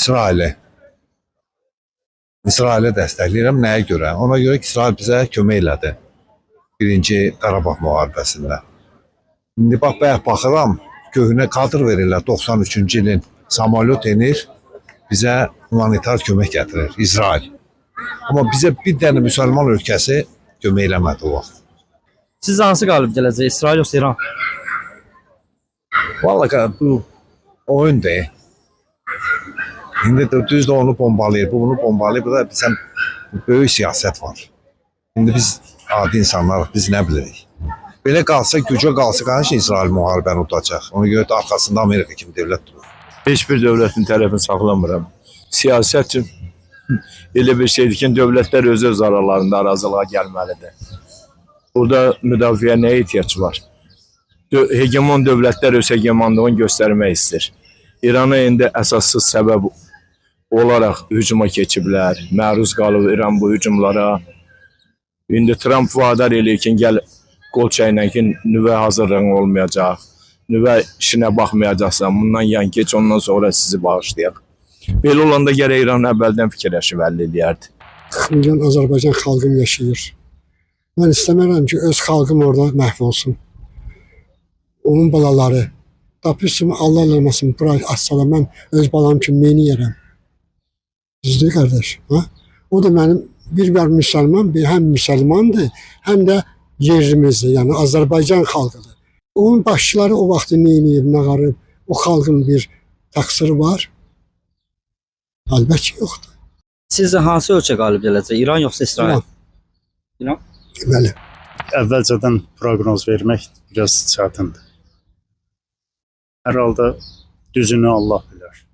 İsraili. İsraili dəstəkləyirəm. Nəyə görə? Ona görə ki, İsrail bizə kömək elədi. Birinci Qarabağ müharibəsində. İndi bax, baxıram, köhnə kadr verirlər. 93-cü ilin samolyot enir, bizə humanitar kömək gətirir, İsrail. Amma bizə bir dənə müsəlman ölkəsi kömək eləmədi o vaxt. Siz hansı qalib gələcək? İsrail yoxsa İran? Vallahi bu oyundur. İndi de düz de onu bombalayır, bu bunu bombalayır. Bu da bizə böyük siyasət var. İndi biz adi insanlar, biz nə bilirik? Belə qalsa, gücə qalsa, qarşı İsrail müharibəni udacaq. Ona görə də arxasında Amerika kimi dövlət durur. Heç bir dövlətin tərəfini saxlamıram. Siyasət üçün elə bir şeydir ki, dövlətlər öz aralarında arazılığa gəlməlidir. Burada müdafiə nəyə ehtiyac var? Hegemon dövlətlər öz hegemonluğunu göstərmək istəyir. İran'a indi əsassız səbəb olaraq hücuma keçiblər. Məruz qalıb İran bu hücumlara. İndi Trump vadar eləyir ki, gəl qol çəklə ki, nüvə hazırlığın olmayacaq. Nüvə işinə baxmayacaqsan, bundan yan geç, ondan sonra sizi bağışlayaq. Belə olanda gərək İran əvvəldən fikirləşib əldə edərdi. 40 milyon Azərbaycan xalqım yaşayır. Mən istəmirəm ki, öz xalqım orada məhv olsun. Onun balaları. Tapırsın, Allah eləməsin, bura açsala mən öz balam kimi neyini yerəm? Düzdür, qardaş. Ha? O da mənim bir müsəlman, həm müsəlmandır, həm də yerimizdir, yəni Azərbaycan xalqıdır. Onun başçıları o vaxtı neyini nə qarıb, o xalqın bir təqsiri var. Əlbəttə yoxdur. Sizcə hansı ölkə qalib gələcək? İran yoxsa İsrail? İran? Deməli. Əvvəlcədən proqnoz vermək biraz çətindir. Hər halda düzünü Allah bilər.